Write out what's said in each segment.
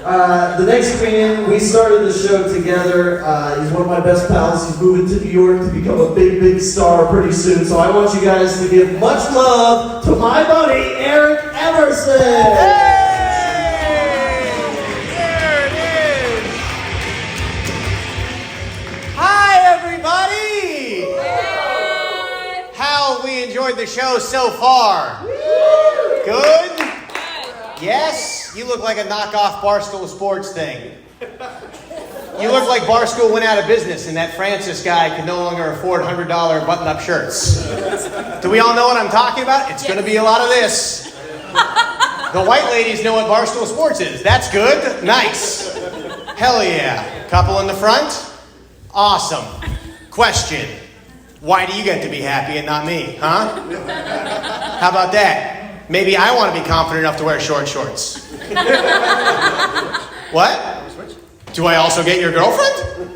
The next comedian, we started the show together. He's one of my best pals. He's moving to New York to become a big, big star pretty soon. So I want you guys to give much love to my buddy, Emerson. Hey! There it is. Hi, everybody. How have we enjoyed the show so far? Good? Yes? You look like a knockoff Barstool Sports thing. You look like Barstool went out of business and that Francis guy could no longer afford $100 button-up shirts. Do we all know what I'm talking about? It's going to be a lot of this. The white ladies know what Barstool Sports is. That's good. Nice. Hell yeah. Couple in the front? Awesome. Question. Why do you get to be happy and not me? Huh? How about that? Maybe I want to be confident enough to wear short shorts. What? Do I also get your girlfriend?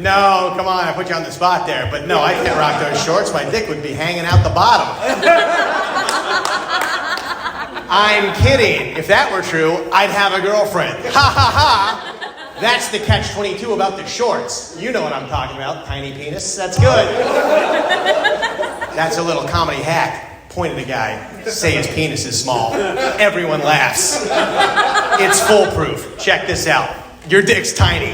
No, come on, I put you on the spot there. But no, I can't rock those shorts. My dick would be hanging out the bottom. I'm kidding. If that were true, I'd have a girlfriend. Ha ha ha. That's the catch-22 about the shorts. You know what I'm talking about. Tiny penis. That's good. That's a little comedy hack. Point at a guy. Say his penis is small. Everyone laughs. It's foolproof. Check this out. Your dick's tiny.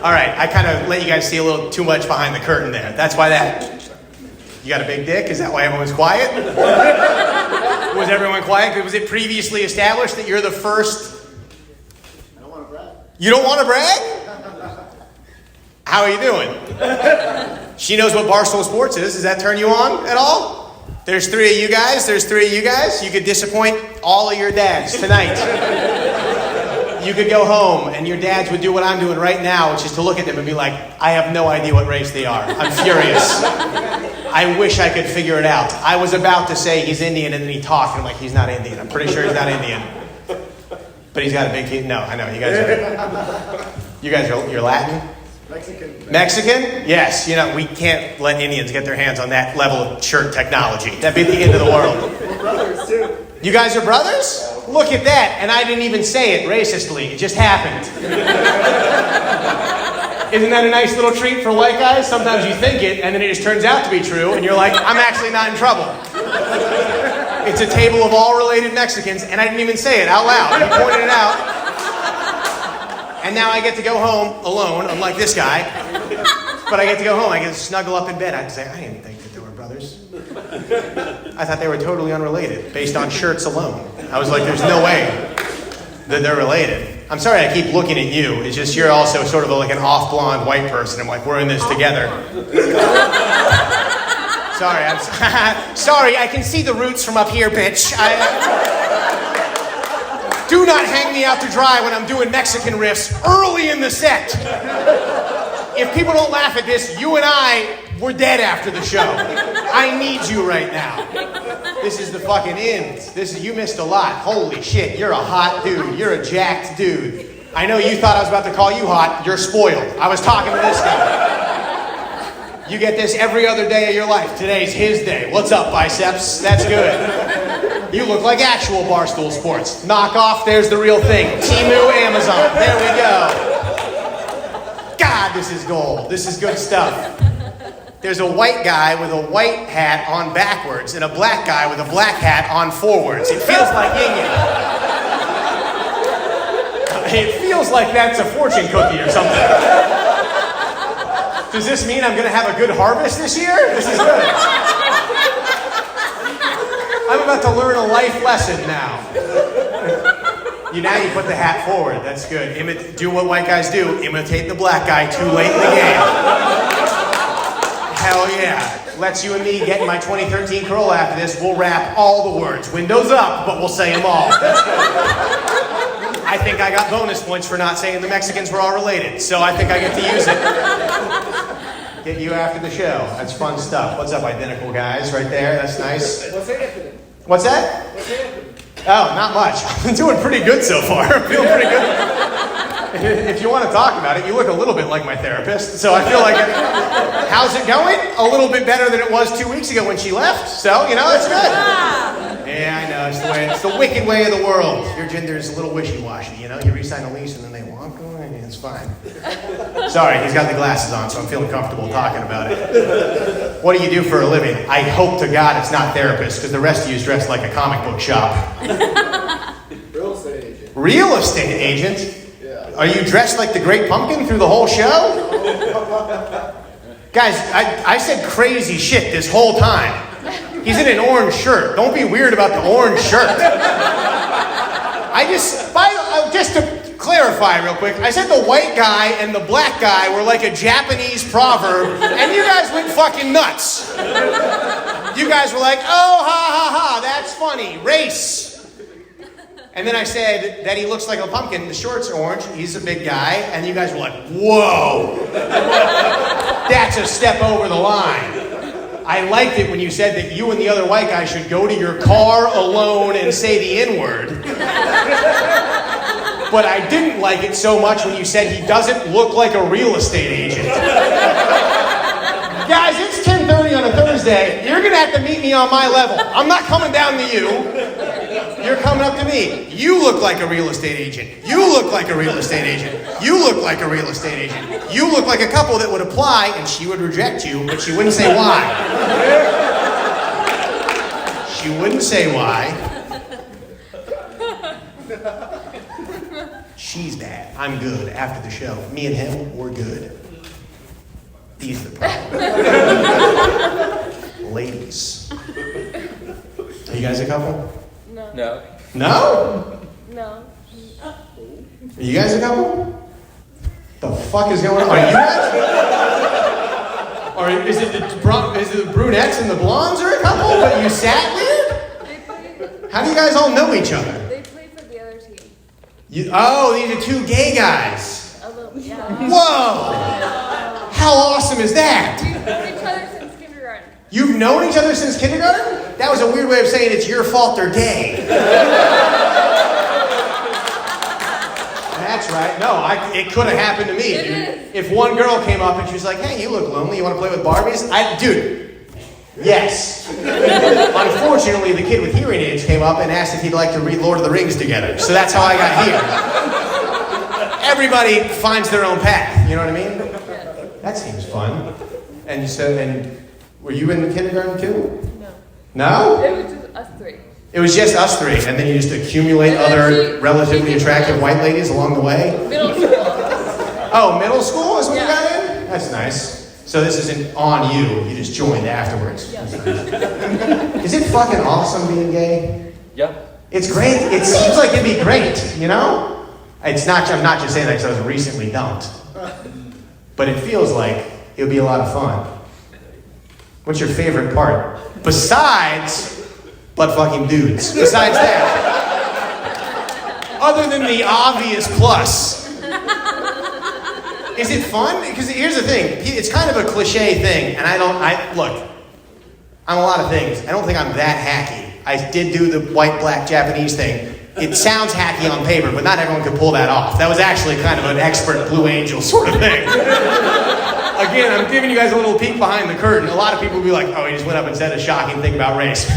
All right, I kind of let you guys see a little too much behind the curtain there. That's why that... You got a big dick? Is that why everyone's quiet? Was everyone quiet? Was it previously established that you're the first... You don't want to brag? How are you doing? She knows what Barstool Sports is. Does that turn you on at all? There's three of you guys. You could disappoint all of your dads tonight. You could go home and your dads would do what I'm doing right now, which is to look at them and be like, I have no idea what race they are. I'm furious. I wish I could figure it out. I was about to say he's Indian and then he talked and I'm like, he's not Indian. I'm pretty sure he's not Indian. But he's got a big teeth. No, I know. You're Latin? Mexican? Yes. You know, we can't let Indians get their hands on that level of shirt technology. That'd be the end of the world. We're brothers, too. You guys are brothers? Look at that. And I didn't even say it racistly. It just happened. Isn't that a nice little treat for white guys? Sometimes you think it, and then it just turns out to be true, and you're like, I'm actually not in trouble. It's a table of all related Mexicans, and I didn't even say it out loud. He pointed it out. And now I get to go home alone, unlike this guy. But I get to go home. I get to snuggle up in bed. I'd say, I didn't think that they were brothers. I thought they were totally unrelated, based on shirts alone. I was like, there's no way that they're related. I'm sorry I keep looking at you. It's just you're also sort of like an off-blonde white person. I'm like, we're in this together. Sorry, sorry, I can see the roots from up here, bitch. Do not hang me out to dry when I'm doing Mexican riffs early in the set. If people don't laugh at this, you and I, we're dead after the show. I need you right now. This is the fucking end. You missed a lot. Holy shit, you're a hot dude. You're a jacked dude. I know you thought I was about to call you hot. You're spoiled. I was talking to this guy. You get this every other day of your life. Today's his day. What's up, biceps? That's good. You look like actual Barstool Sports. Knock off, there's the real thing. Temu, Amazon. There we go. God, this is gold. This is good stuff. There's a white guy with a white hat on backwards and a black guy with a black hat on forwards. It feels like yin-yang. It feels like that's a fortune cookie or something. Does this mean I'm going to have a good harvest this year? This is good. I'm about to learn a life lesson now. Now you put the hat forward. That's good. Do what white guys do. Imitate the black guy too late in the game. Hell yeah. Lets you and me get in my 2013 Corolla after this. We'll rap all the words. Windows up, but we'll say them all. That's good. I think I got bonus points for not saying the Mexicans were all related, so I think I get to use it. Get you after the show. That's fun stuff. What's up, identical guys? Right there. That's nice. What's happening? What's that? What's happening? Oh, not much. I've been doing pretty good so far. I'm feeling pretty good. If you want to talk about it, you look a little bit like my therapist, so I feel like how's it going? A little bit better than it was 2 weeks ago when she left, so, it's good. Yeah, I know. It's the wicked way of the world. Your gender is a little wishy-washy, you know? You re-sign a lease and then they walk away. It's fine. Sorry, he's got the glasses on, so I'm feeling comfortable talking about it. What do you do for a living? I hope to God it's not therapist, because the rest of you is dressed like a comic book shop. Real estate agent. Real estate agent? Yeah. Are you dressed like the Great Pumpkin through the whole show? Guys, I said crazy shit this whole time. He's in an orange shirt. Don't be weird about the orange shirt. Just to clarify real quick, I said the white guy and the black guy were like a Japanese proverb, and you guys went fucking nuts. You guys were like, oh, ha, ha, ha, that's funny. Race. And then I said that he looks like a pumpkin. The shorts are orange. He's a big guy. And you guys were like, whoa. That's a step over the line. I liked it when you said that you and the other white guy should go to your car alone and say the N-word. But I didn't like it so much when you said he doesn't look like a real estate agent. Guys, it's 10:30 on a Thursday. You're going to have to meet me on my level. I'm not coming down to you. You're coming up to me. You look like a real estate agent. You look like a real estate agent. You look like a real estate agent. You look like a couple that would apply and she would reject you, but she wouldn't say why. She wouldn't say why. She's bad. I'm good. After the show, me and him, we're good. He's the problem. Ladies. Are you guys a couple? No. No? No. Are you guys a couple? The fuck is going on? Are you guys? Or is it the brunettes and the blondes are a couple, but you sat weird? How do you guys all know each other? They play for the other team. These are two gay guys. A little, yeah. Whoa! How awesome is that? We've known each other since kindergarten. You've known each other since kindergarten? That was a weird way of saying it's your fault they're gay. That's right. No, it could have happened to me, It dude. is. If one girl came up and she was like, hey, you look lonely, you want to play with Barbies? Dude, yes. Unfortunately, the kid with hearing aids came up and asked if he'd like to read Lord of the Rings together. So that's how I got here. Everybody finds their own path, you know what I mean? Yes. That seems fun. And were you in the kindergarten too? No. No? It was just us three. It was just us three, and then you just accumulate And then other relatively she attractive white ladies along the way? Middle school. Oh, middle school is when you Yeah. got in? That's nice. So this isn't on you, you just joined afterwards. Yeah. Is it fucking awesome being gay? Yeah. It's great. It seems like it'd be great, you know? I'm not just saying that because I was recently dumped. But it feels like it would be a lot of fun. What's your favorite part? Besides butt fucking dudes. Besides that. Other than the obvious plus. Is it fun? Because here's the thing. It's kind of a cliche thing. And look, I'm a lot of things. I don't think I'm that hacky. I did do the white-black Japanese thing. It sounds hacky on paper, but not everyone could pull that off. That was actually kind of an expert Blue Angel sort of thing. Again, I'm giving you guys a little peek behind the curtain. A lot of people will be like, oh, he just went up and said a shocking thing about race.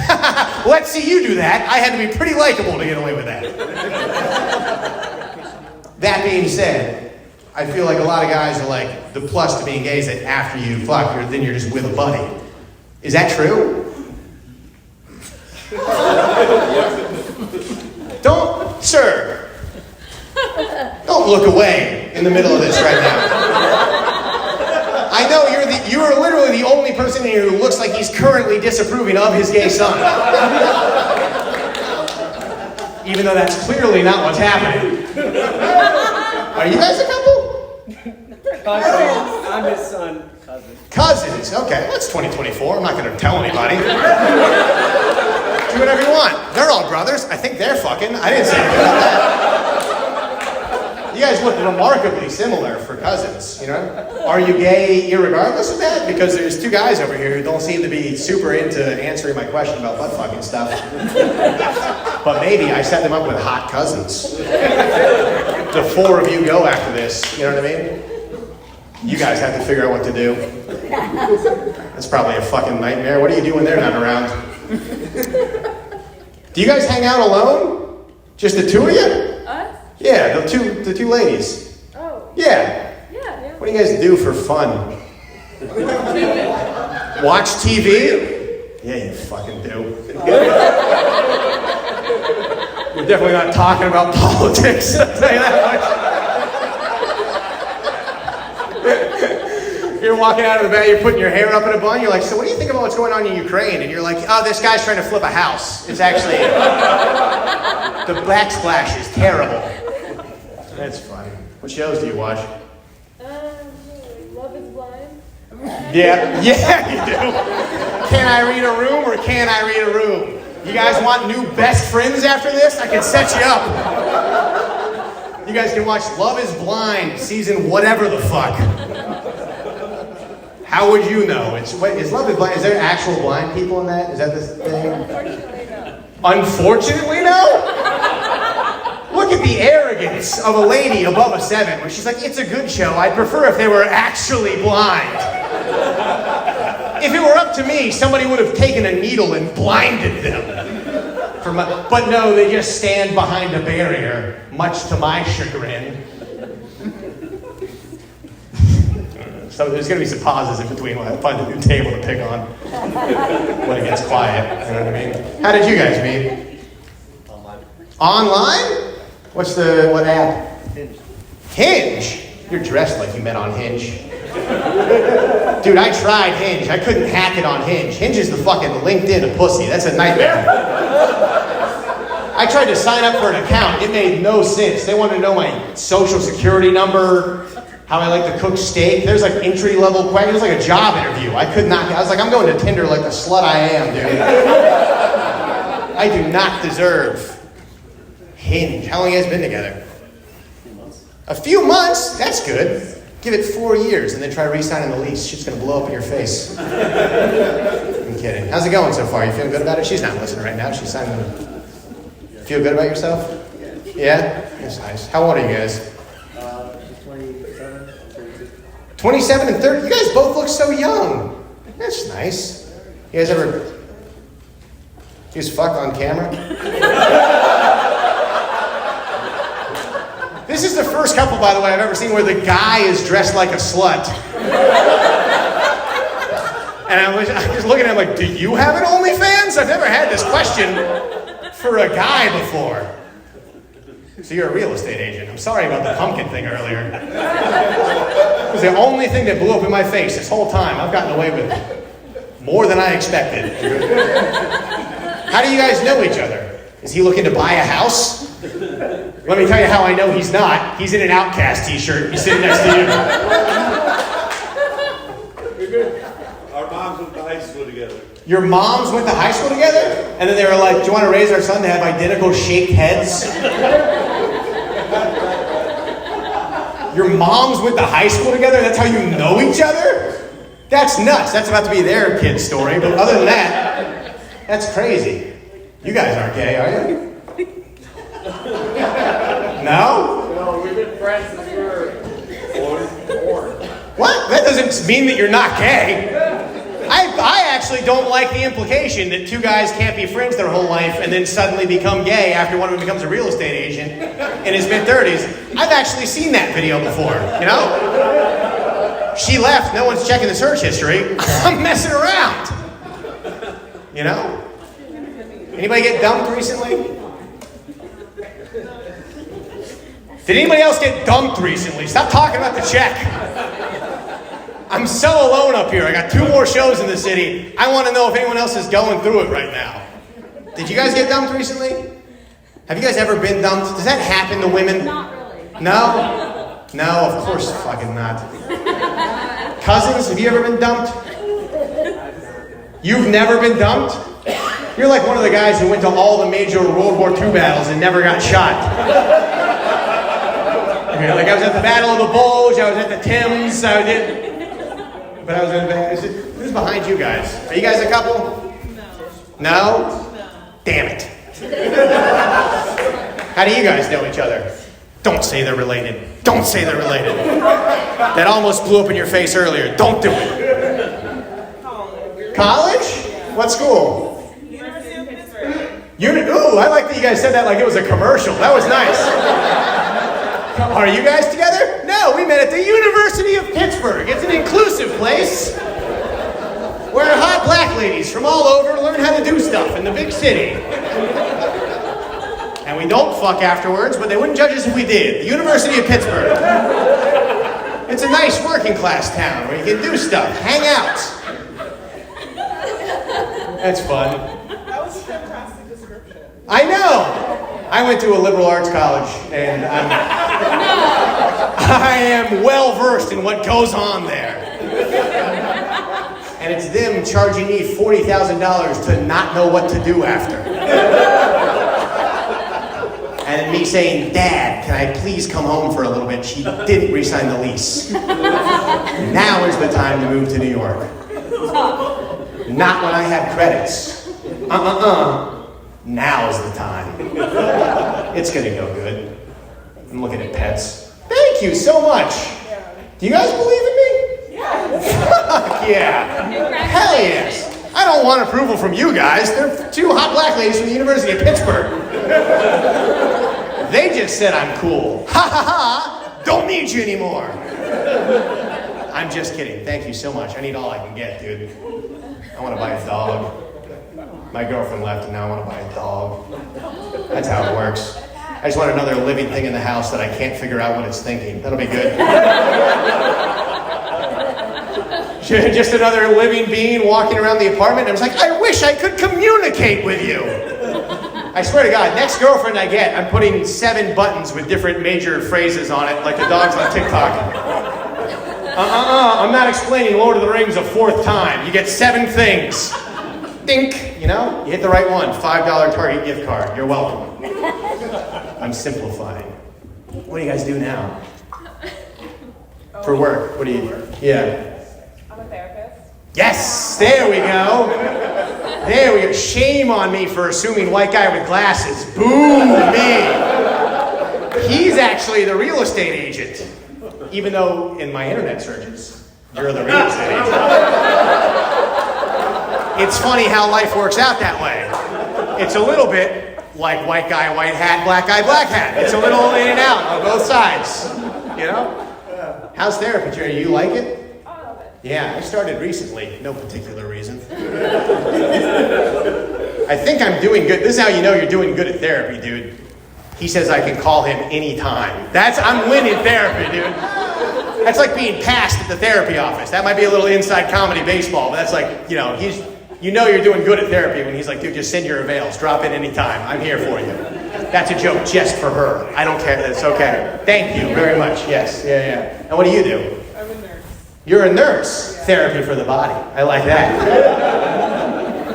Let's see you do that. I had to be pretty likable to get away with that. That being said, I feel like a lot of guys are like, the plus to being gay is that after you fuck, then you're just with a buddy. Is that true? Sir, don't look away in the middle of this right now. I know you are literally the only person in here who looks like he's currently disapproving of his gay son. Even though that's clearly not what's happening. Are you guys a couple? I'm his son, cousin. Cousins, okay. Well, it's 2024. I'm not going to tell anybody. Do whatever you want. They're all brothers. I think they're fucking. I didn't say anything about that. You guys look remarkably similar for cousins, you know? Are you gay irregardless of that? Because there's two guys over here who don't seem to be super into answering my question about butt fucking stuff. But maybe I set them up with hot cousins. The four of you go after this, you know what I mean? You guys have to figure out what to do. That's probably a fucking nightmare. What do you do when they're not around? Do you guys hang out alone? Just the two of you? Us? Yeah, the two ladies. Oh. Yeah. Yeah. What do you guys do for fun? Watch TV? Yeah, you fucking do. We're definitely not talking about politics, I'll tell you that much. You're walking out of the bed, you're putting your hair up in a bun, you're like, so what do you think about what's going on in Ukraine? And you're like, oh, this guy's trying to flip a house. It's actually, the backsplash is terrible. That's funny. What shows do you watch? Love is Blind. Yeah, you do. Can I read a room or can I read a room? You guys want new best friends after this? I can set you up. You guys can watch Love is Blind, season whatever the fuck. How would you know? Is Love is Blind, is there actual blind people in that? Is that the thing? Unfortunately, no. Unfortunately, no? Look at the arrogance of a lady above a 7 where she's like, it's a good show. I'd prefer if they were actually blind. If it were up to me, somebody would have taken a needle and blinded them. But no, they just stand behind a barrier, much to my chagrin. So there's going to be some pauses in between when I find a new table to pick on when it gets quiet. You know what I mean? How did you guys meet? Online. Online? What app? Hinge. Hinge? You're dressed like you met on Hinge. Dude, I tried Hinge. I couldn't hack it on Hinge. Hinge is the fucking LinkedIn of pussy. That's a nightmare. I tried to sign up for an account. It made no sense. They wanted to know my social security number, how I like to cook steak. There's like entry-level questions. It was like a job interview. I was like, I'm going to Tinder like the slut I am, dude. I do not deserve Hinge. How long have you guys been together? A few months? That's good. Give it 4 years and then try re-signing the lease. Shit's gonna blow up in your face. I'm kidding. How's it going so far? You feeling good about it? She's not listening right now. She's signing them. Feel good about yourself? Yeah? That's nice. How old are you guys? 27, 32. 27 and 30? You guys both look so young. That's nice. You guys fuck on camera? This is the first couple, by the way, I've ever seen where the guy is dressed like a slut. And I was looking at him like, do you have an OnlyFans? I've never had this question for a guy before. So you're a real estate agent. I'm sorry about the pumpkin thing earlier. It was the only thing that blew up in my face this whole time. I've gotten away with more than I expected. How do you guys know each other? Is he looking to buy a house? Let me tell you how I know he's not. He's in an Outcast t-shirt. He's sitting next to you. Our moms went to high school together. Your moms went to high school together? And then they were like, do you want to raise our son to have identical shaped heads? Your moms went to high school together? That's how you know each other? That's nuts. That's about to be their kid's story. But other than that, that's crazy. You guys aren't gay, are you? No? No, we've been friends since we were born. What? That doesn't mean that you're not gay. I actually don't like the implication that two guys can't be friends their whole life and then suddenly become gay after one of them becomes a real estate agent in his mid-30s. I've actually seen that video before, you know? She left, no one's checking the search history. I'm messing around. You know? Anybody get dumped recently? Did anybody else get dumped recently? Stop talking about the check. I'm so alone up here. I got 2 more shows in the city. I want to know if anyone else is going through it right now. Did you guys get dumped recently? Have you guys ever been dumped? Does that happen to women? Not really. No? No, of course fucking not. Cousins, have you ever been dumped? You've never been dumped? You're like one of the guys who went to all the major World War II battles and never got shot. Like I was at the Battle of the Bulge, I was at the Thames, but I was in who's behind you guys? Are you guys a couple? No? Damn it. How do you guys know each other? Don't say they're related. Don't say they're related. That almost blew up in your face earlier. Don't do it. College? What school? Ooh, I like that you guys said that like it was a commercial. That was nice. Are you guys together? No, we met at the University of Pittsburgh. It's an inclusive place where hot black ladies from all over learn how to do stuff in the big city. And we don't fuck afterwards, but they wouldn't judge us if we did. The University of Pittsburgh. It's a nice working class town where you can do stuff, hang out. That's fun. That was a fantastic description. I know. I went to a liberal arts college, and I am well versed in what goes on there. And it's them charging me $40,000 to not know what to do after. And me saying, Dad, can I please come home for a little bit? She didn't re-sign the lease. Now is the time to move to New York. Not when I had credits. Now's the time. It's gonna go good. I'm looking at pets. Thank you so much. Do you guys believe in me? Fuck yeah. Hell yes. I don't want approval from you guys. They're two hot black ladies from the University of Pittsburgh. They just said I'm cool. Ha ha ha. Don't need you anymore. I'm just kidding. Thank you so much. I need all I can get, dude. I want to buy a dog. My girlfriend left and now I want to buy a dog. That's how it works. I just want another living thing in the house that I can't figure out what it's thinking. That'll be good. Just another living being walking around the apartment. And I was like, I wish I could communicate with you. I swear to God, next girlfriend I get, I'm putting 7 buttons with different major phrases on it, like the dogs on TikTok. I'm not explaining Lord of the Rings a 4th time. You get 7 things. Think, you know? You hit the right one. $5 Target gift card. You're welcome. I'm simplifying. What do you guys do now? For work? What do you do? Yeah. I'm a therapist. Yes! There we go. There we go. Shame on me for assuming white guy with glasses. Boo me. He's actually the real estate agent. Even though in my internet searches, you're the real estate agent. It's funny how life works out that way. It's a little bit like white guy, white hat, black guy, black hat. It's a little in and out on both sides. You know? How's therapy, Jerry? You like it? I love it. Yeah, I started recently. No particular reason. I think I'm doing good. This is how you know you're doing good at therapy, dude. He says I can call him anytime. I'm winning therapy, dude. That's like being passed at the therapy office. That might be a little inside comedy baseball, but that's like, you know you're doing good at therapy when he's like, dude, just send your avails. Drop in anytime. I'm here for you. That's a joke just for her. I don't care. That's okay. Thank you very much. Yes. Yeah. And what do you do? I'm a nurse. You're a nurse. Therapy for the body. I like that.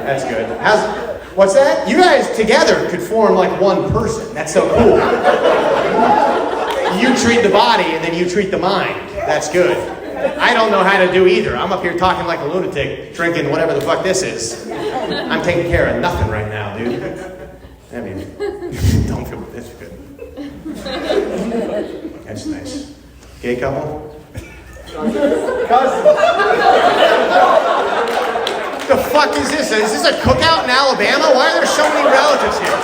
That's good. What's that? You guys together could form like one person. That's so cool. You treat the body and then you treat the mind. That's good. I don't know how to do either. I'm up here talking like a lunatic, drinking whatever the fuck this is. I'm taking care of nothing right now, dude. I mean, don't feel this good. That's nice. Gay couple? The fuck is this? Is this a cookout in Alabama? Why are there so many relatives here?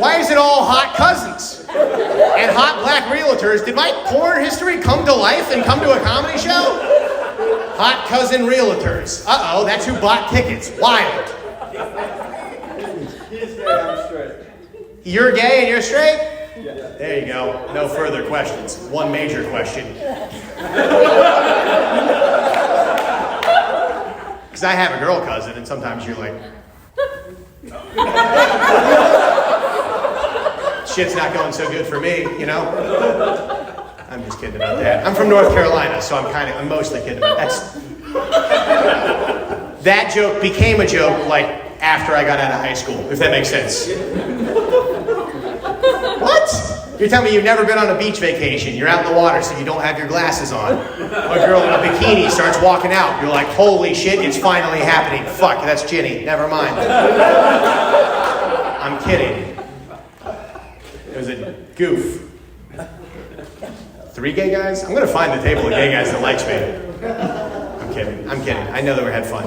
Why is it all hot cousins? And hot black realtors? Did my porn history come to life and come to a comedy show? Hot cousin realtors. Uh-oh, that's who bought tickets. Wild. He's gay, I'm straight. You're gay and you're straight? Yeah. There you go. No further questions. One major question. Because I have a girl cousin, and sometimes you're like, shit's not going so good for me, you know? I'm just kidding about that. I'm from North Carolina, so I'm mostly kidding about that. That joke became a joke, like, after I got out of high school, if that makes sense. What? You're telling me you've never been on a beach vacation. You're out in the water, so you don't have your glasses on. A girl in a bikini starts walking out. You're like, holy shit, it's finally happening. Fuck, that's Ginny. Never mind. I'm kidding. It was a goof. 3 gay guys? I'm going to find the table of gay guys that likes me. I'm kidding. I know that we had fun.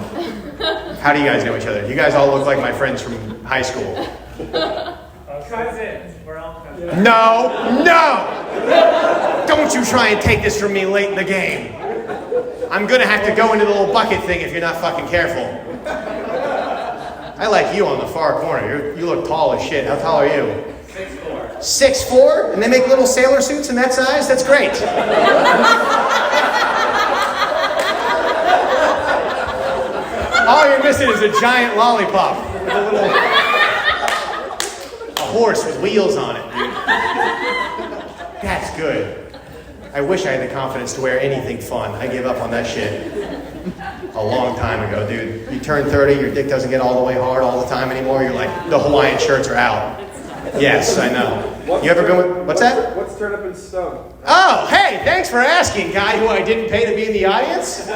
How do you guys know each other? You guys all look like my friends from high school. Cousins. We're all cousins. No! Don't you try and take this from me late in the game. I'm gonna have to go into the little bucket thing if you're not fucking careful. I like you on the far corner. You look tall as shit. How tall are you? 6'4". 6'4"? And they make little sailor suits in that size? That's great. All you're missing is a giant lollipop with a horse with wheels on it, dude. That's good. I wish I had the confidence to wear anything fun. I gave up on that shit a long time ago, dude. You turn 30, your dick doesn't get all the way hard all the time anymore. You're like, the Hawaiian shirts are out. Yes, I know. You ever been with, what's that? What's Turnip and Stone? Oh, hey, thanks for asking, guy who I didn't pay to be in the audience.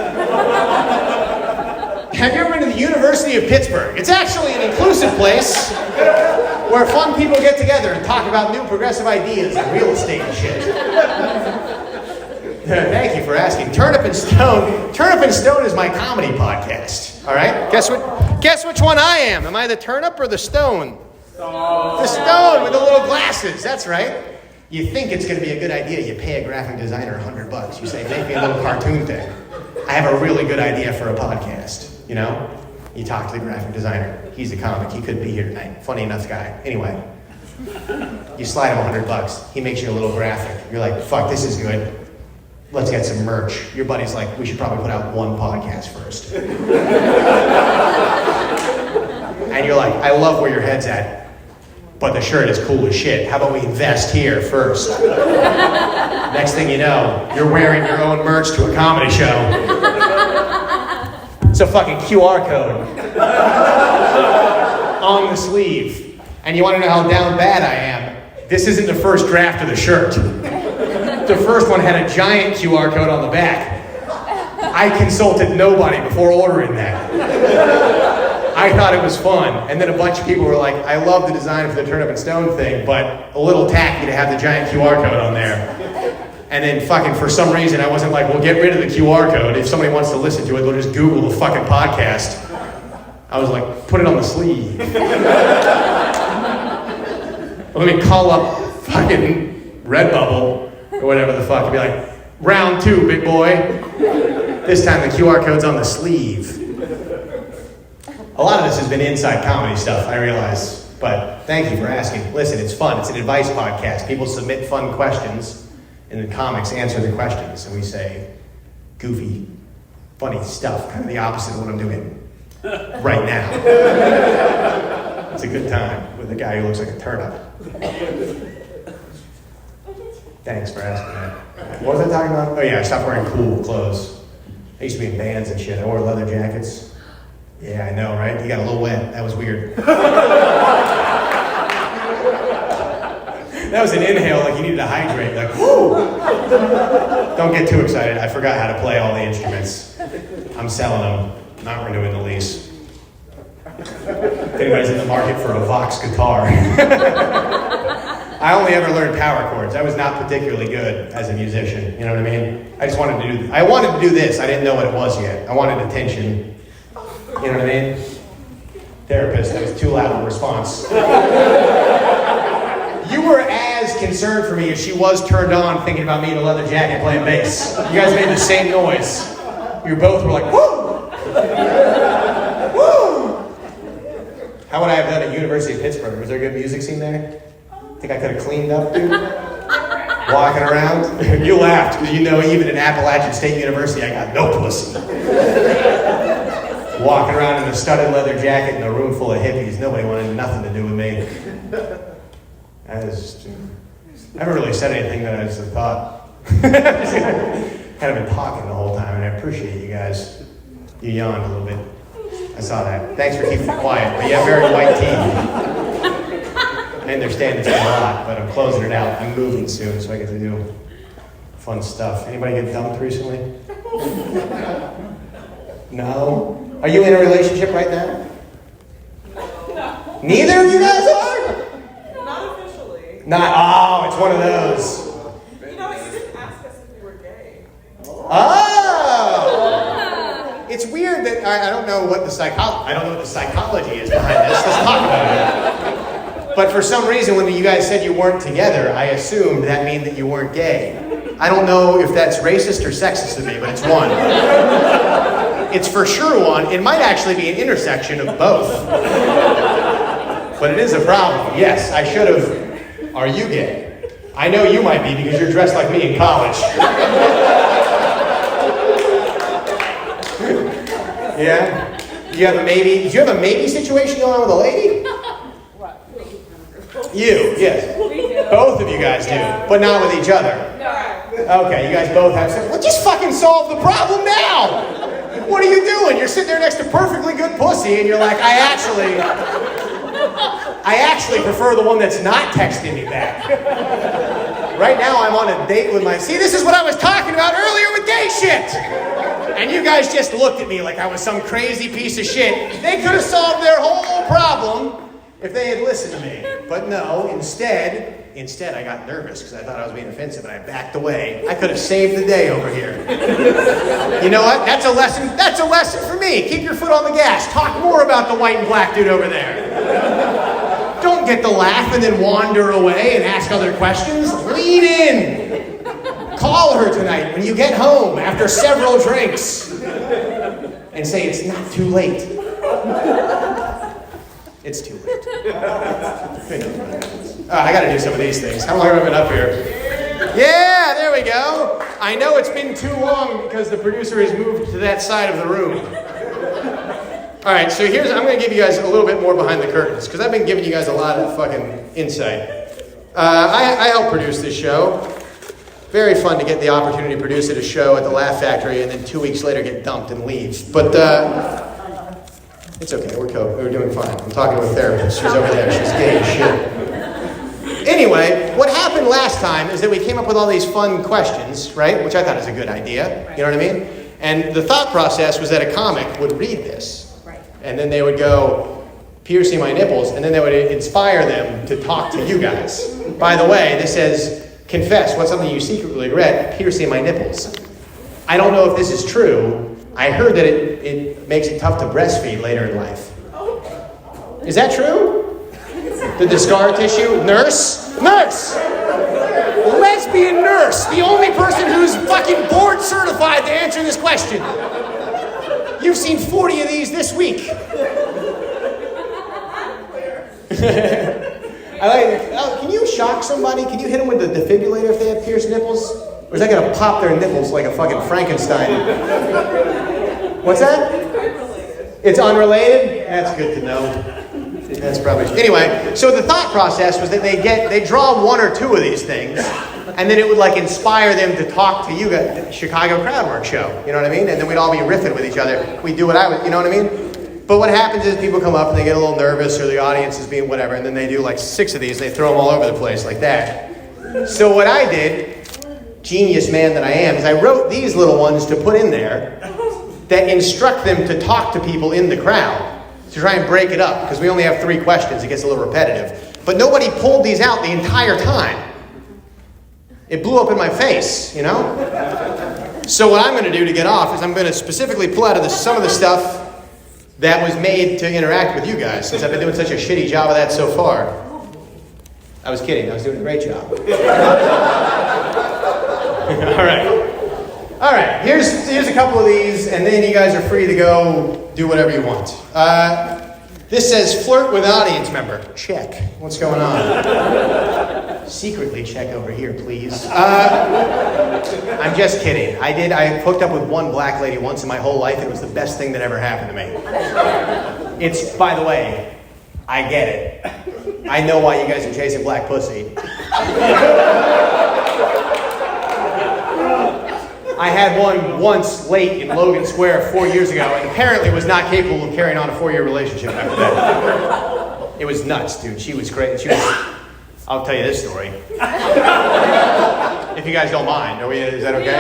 Have you ever been to the University of Pittsburgh? It's actually an inclusive place where fun people get together and talk about new progressive ideas and real estate and shit. Thank you for asking. Turnip and Stone. Turnip and Stone is my comedy podcast. All right? Guess which one I am? Am I the turnip or the stone? The stone with the little glasses. That's right. You think it's going to be a good idea. You pay a graphic designer $100. You say, make me a little cartoon thing. I have a really good idea for a podcast. You know? You talk to the graphic designer. He's a comic. He could be here tonight. Funny enough guy. Anyway. You slide him $100. He makes you a little graphic. You're like, fuck, this is good. Let's get some merch. Your buddy's like, we should probably put out one podcast first. And you're like, I love where your head's at, but the shirt is cool as shit. How about we invest here first? Next thing you know, you're wearing your own merch to a comedy show. It's a fucking QR code on the sleeve. And you want to know how down bad I am? This isn't the first draft of the shirt. The first one had a giant QR code on the back. I consulted nobody before ordering that. I thought it was fun. And then a bunch of people were like, I love the design for the Turnip and Stone thing, but a little tacky to have the giant QR code on there. And then fucking for some reason I wasn't like, well, get rid of the QR code. If somebody wants to listen to it, they'll just Google the fucking podcast. I was like, put it on the sleeve. Let me call up fucking Redbubble or whatever the fuck, and be like, round 2, big boy. This time the QR code's on the sleeve. A lot of this has been inside comedy stuff, I realize, but thank you for asking. Listen, it's fun. It's an advice podcast. People submit fun questions, and the comics answer the questions, and we say goofy, funny stuff, kind of the opposite of what I'm doing right now. It's a good time with a guy who looks like a turnip. Thanks for asking that. What was I talking about? Oh yeah, I stopped wearing cool clothes. I used to be in bands and shit. I wore leather jackets. Yeah, I know, right? You got a little wet. That was weird. That was an inhale like you needed to hydrate. Like, whoo! Don't get too excited. I forgot how to play all the instruments. I'm selling them, not renewing the lease. If anybody's in the market for a Vox guitar. I only ever learned power chords. I was not particularly good as a musician. You know what I mean? I wanted to do this. I didn't know what it was yet. I wanted attention. You know what I mean? Therapist, that was too loud a response. You were as concerned for me as she was turned on thinking about me in a leather jacket playing bass. You guys made the same noise. You both were like, woo! Woo! How would I have done at University of Pittsburgh? Was there a good music scene there? Think I could have cleaned up, dude? Walking around? You laughed, because you know even at Appalachian State University, I got no pussy. Walking around in a studded leather jacket in a room full of hippies. Nobody wanted nothing to do with me. I haven't really said anything that I just thought. Kind of been talking the whole time, and I appreciate you guys. You yawned a little bit. I saw that. Thanks for keeping it quiet, but you have very white teeth. I understand it's a lot, but I'm closing it out. I'm moving soon, so I get to do fun stuff. Anybody get dumped recently? No? Are you in a relationship right now? No. Neither of you guys are? Not officially. Oh, it's one of those. You know, you didn't ask us if we were gay. Oh! it's weird that I don't know what the psychology is behind this. Let's talk about it. But for some reason, when you guys said you weren't together, I assumed that meant that you weren't gay. I don't know if that's racist or sexist of me, but it's one. It's for sure one. It might actually be an intersection of both. But it is a problem. Yes, I should have. Are you gay? I know you might be because you're dressed like me in college. Yeah? You have a maybe? Did you have a maybe situation going on with a lady? You, yes. We do. Both of you guys do, but not with each other. No. Okay, you guys both have sex. Well, just fucking solve the problem now! What are you doing? You're sitting there next to perfectly good pussy, and you're like, I actually prefer the one that's not texting me back. Right now, I'm on a date with my... See, this is what I was talking about earlier with gay shit! And you guys just looked at me like I was some crazy piece of shit. They could have solved their whole problem if they had listened to me. But no, instead I got nervous because I thought I was being offensive and I backed away. I could have saved the day over here. You know what? That's a lesson for me. Keep your foot on the gas. Talk more about the white and black dude over there. Don't get the laugh and then wander away and ask other questions. Lean in. Call her tonight when you get home after several drinks and say it's not too late. It's too late. I gotta do some of these things. How long have I been up here? Yeah, there we go. I know it's been too long because the producer has moved to that side of the room. All right, so I'm gonna give you guys a little bit more behind the curtains because I've been giving you guys a lot of fucking insight. I help produce this show. Very fun to get the opportunity to produce at a show at the Laugh Factory and then 2 weeks later get dumped and leave. But it's okay, we're doing fine. I'm talking to a therapist. She's over there. She's gay as shit. Anyway, what happened last time is that we came up with all these fun questions, right? Which I thought was a good idea. You know what I mean? And the thought process was that a comic would read this. Right. And then they would go, piercing my nipples, and then they would inspire them to talk to you guys. By the way, this says, confess what's something you secretly regret, piercing my nipples. I don't know if this is true. I heard that it makes it tough to breastfeed later in life. Is that true? The scar tissue? Nurse? Nurse! Lesbian nurse! The only person who's fucking board certified to answer this question. You've seen 40 of these this week. Can you shock somebody? Can you hit them with the defibrillator if they have pierced nipples? Or is that going to pop their nipples like a fucking Frankenstein? What's that? It's unrelated? That's good to know. That's probably... Anyway, so the thought process was that they draw one or two of these things, and then it would like inspire them to talk to you guys. Chicago Crowdwork show, you know what I mean? And then we'd all be riffing with each other. We'd do what I would, you know what I mean? But what happens is people come up and they get a little nervous or the audience is being whatever, and then they do like 6 of these, they throw them all over the place like that. So what I did, genius man that I am, is I wrote these little ones to put in there that instruct them to talk to people in the crowd to try and break it up, because we only have 3 questions, it gets a little repetitive. But nobody pulled these out the entire time. It blew up in my face, you know? So what I'm going to do to get off is I'm going to specifically pull out of some of the stuff that was made to interact with you guys, since I've been doing such a shitty job of that so far. I was kidding, I was doing a great job. All right, here's a couple of these, and then you guys are free to go do whatever you want. This says, flirt with audience member. Check. What's going on? Secretly check over here, please. I'm just kidding. I hooked up with one black lady once in my whole life. It was the best thing that ever happened to me. It's, by the way, I get it. I know why you guys are chasing black pussy. I had one once late in Logan Square 4 years ago, and apparently was not capable of carrying on a 4-year relationship after that. It was nuts, dude. She was great. I'll tell you this story. If you guys don't mind. Is that okay?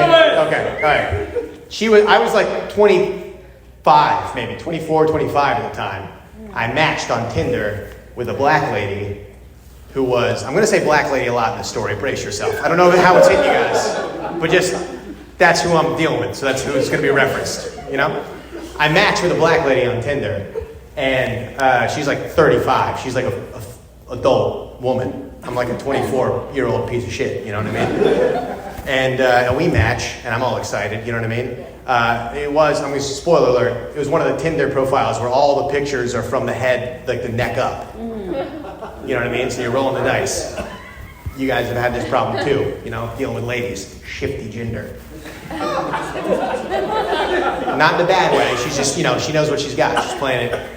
Okay, all right. I was like 25, maybe, 24, 25 at the time. I matched on Tinder with a black lady who was, I'm going to say black lady a lot in this story, brace yourself. I don't know how it's hitting you guys, but just, that's who I'm dealing with, so that's who it's going to be referenced, you know? I matched with a black lady on Tinder, and she's like 35. She's like a adult woman. I'm like a 24-year-old piece of shit, you know what I mean? And we match, and I'm all excited, you know what I mean? Spoiler alert, it was one of the Tinder profiles where all the pictures are from the head, like the neck up. You know what I mean? So you're rolling the dice. You guys have had this problem too, you know, dealing with ladies. Shifty gender. Not in a bad way. She's just, you know, she knows what she's got. She's playing it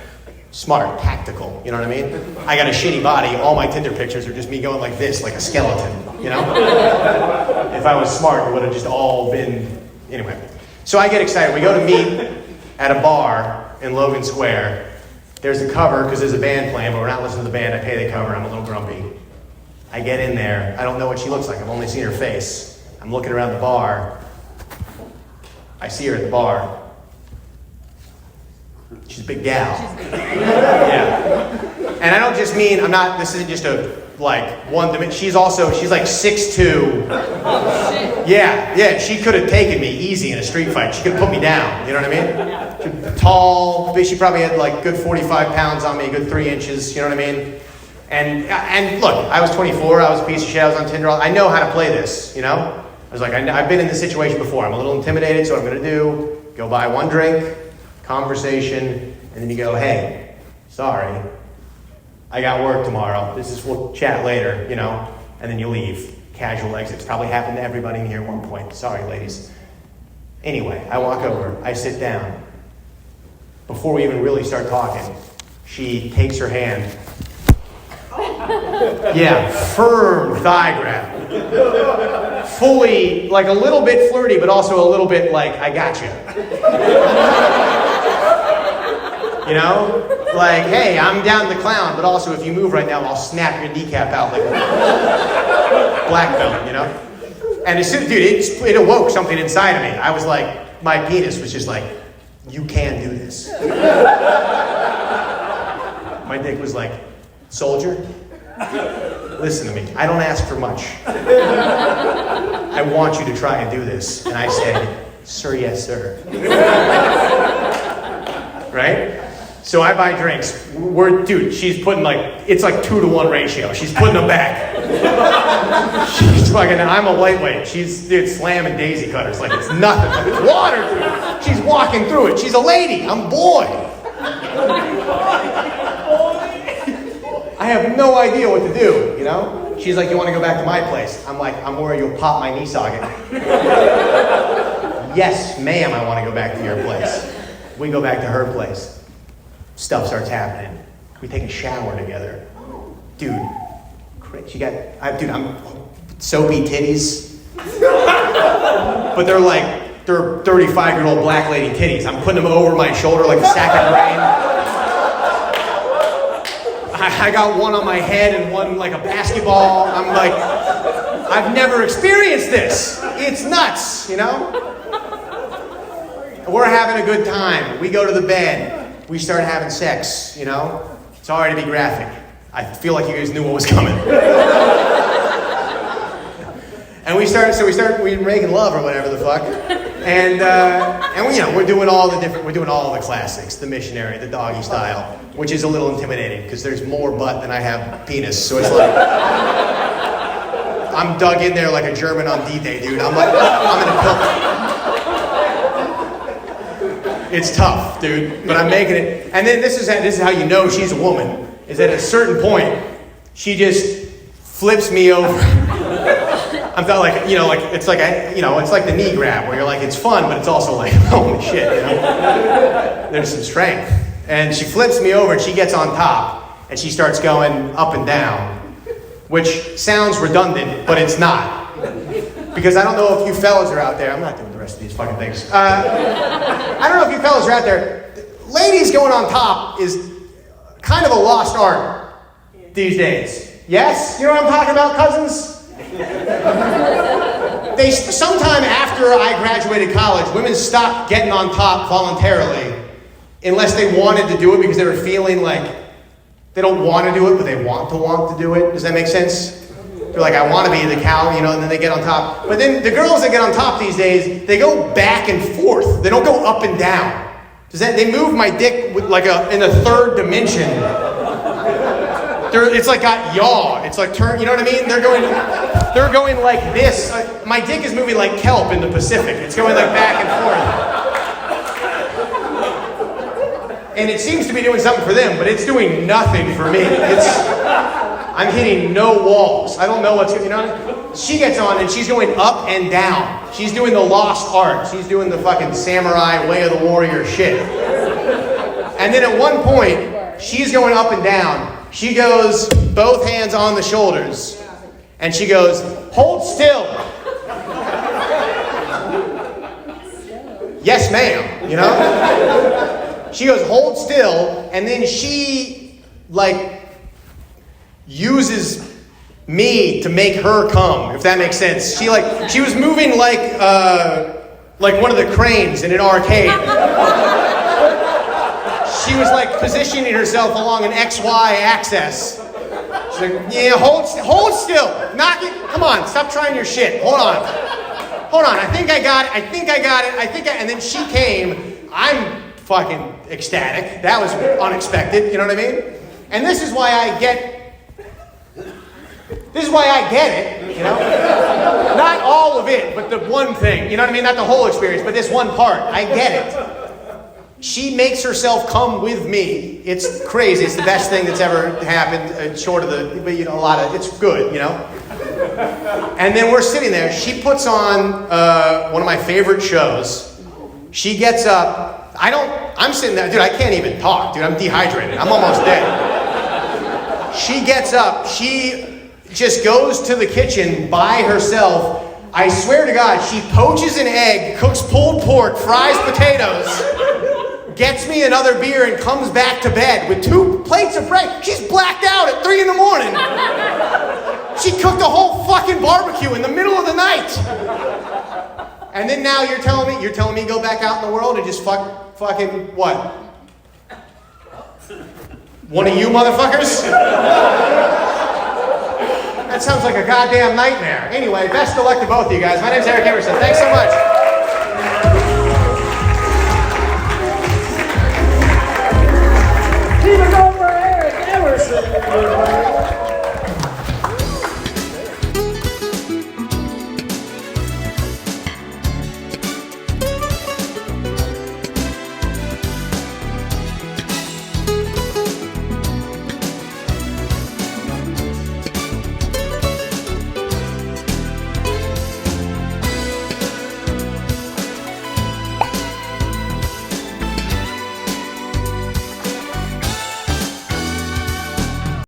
smart, tactical, you know what I mean? I got a shitty body. All my Tinder pictures are just me going like this, like a skeleton, you know? If I was smart, it would have just all been, anyway. So I get excited. We go to meet at a bar in Logan Square. There's a cover because there's a band playing, but we're not listening to the band. I pay the cover. I'm a little grumpy. I get in there. I don't know what she looks like. I've only seen her face. I'm looking around the bar. I see her at the bar. She's a big gal. Yeah. And I don't just mean, this isn't just a, like, one dimension. She's like 6'2". Yeah, she could have taken me easy in a street fight. She could have put me down, you know what I mean? Tall, she probably had like good 45 pounds on me, good 3 inches, you know what I mean? And look, I was 24, I was a piece of shit, I was on Tinder. I know how to play this, you know? I was like, I've been in this situation before. I'm a little intimidated, so what I'm going to do, go buy one drink, conversation, and then you go, hey, sorry, I got work tomorrow. We'll chat later, you know? And then you leave. Casual exits. Probably happened to everybody in here at one point. Sorry, ladies. Anyway, I walk over. I sit down. Before we even really start talking, she takes her hand. Yeah, firm thigh grab. Fully, like a little bit flirty, but also a little bit like, I got you. You know? Like, hey, I'm down the clown, but also if you move right now, I'll snap your kneecap out like a black belt, you know? And as soon, dude, it awoke something inside of me. I was like, my penis was just like, you can do this. My dick was like, soldier, listen to me. I don't ask for much. I want you to try and do this. And I said, sir, yes, sir. Right? So I buy drinks. She's putting it's like 2-to-1 ratio. She's putting them back. She's fucking, I'm a lightweight. She's slamming daisy cutters like it's nothing. Like it's water, dude. She's walking through it. She's a lady. I'm boy. I have no idea what to do, you know? She's like, you want to go back to my place? I'm like, I'm worried you'll pop my knee socket. Yes, ma'am, I want to go back to your place. We go back to her place. Stuff starts happening. We take a shower together. Dude, I'm soapy titties. But they're 35-year-old black lady titties. I'm putting them over my shoulder like a sack of grain. I got one on my head and one like a basketball. I'm like, I've never experienced this. It's nuts, you know? We're having a good time. We go to the bed. We start having sex, you know? Sorry to be graphic. I feel like you guys knew what was coming. And we're making love or whatever the fuck. And we're doing all the classics, the missionary, the doggy style, which is a little intimidating because there's more butt than I have penis. So it's like, I'm dug in there like a German on D-Day, dude. I'm in a pill. It's tough, dude, but I'm making it. And then this is how you know she's a woman, is that at a certain point, she just flips me over. I'm not like, it's like it's like the knee grab where you're like, it's fun, but it's also like, holy shit, you know? There's some strength. And she flips me over and she gets on top and she starts going up and down, which sounds redundant, but it's not. Because I don't know if you fellas are out there. I'm not doing the rest of these fucking things. I don't know if you fellas are out there. Ladies going on top is kind of a lost art these days. Yes? You know what I'm talking about, cousins? Sometime after I graduated college, women stopped getting on top voluntarily unless they wanted to do it because they were feeling like they don't want to do it, but they want to do it. Does that make sense? They're like, I want to be the cow, you know, and then they get on top. But then the girls that get on top these days, they go back and forth. They don't go up and down. They move my dick with like in a third dimension. It's like got yaw. It's like turn. You know what I mean? They're going like this. My dick is moving like kelp in the Pacific. It's going like back and forth. And it seems to be doing something for them, but it's doing nothing for me. I'm hitting no walls. I don't know what's, you know. She gets on and she's going up and down. She's doing the lost art. She's doing the fucking samurai way of the warrior shit. And then at one point, she's going up and down. She goes both hands on the shoulders. And she goes, hold still. Yes, ma'am. You know? She goes, hold still. And then she, like, uses me to make her come, if that makes sense. She was moving like one of the cranes in an arcade. She was like positioning herself along an XY axis. She's like, yeah, hold still. Knock it. Come on, stop trying your shit. Hold on. I think I got it. And then she came. I'm fucking ecstatic. That was unexpected. You know what I mean? And this is why I get it, you know? Not all of it, but the one thing. You know what I mean? Not the whole experience, but this one part. I get it. She makes herself come with me. It's crazy. It's the best thing that's ever happened, short of it's good, you know? And then we're sitting there. She puts on one of my favorite shows. She gets up. I'm sitting there. Dude, I can't even talk, dude. I'm dehydrated. I'm almost dead. She gets up. She just goes to the kitchen by herself. I swear to God, she poaches an egg, cooks pulled pork, fries potatoes, gets me another beer, and comes back to bed with 2 plates of bread. She's blacked out at 3 a.m. She cooked a whole fucking barbecue in the middle of the night. And then now you're telling me to go back out in the world and just fucking what? One of you motherfuckers? That sounds like a goddamn nightmare. Anyway, best of luck to both of you guys. My name's Eric Emerson. Thanks so much. Keep it going for Eric Emerson.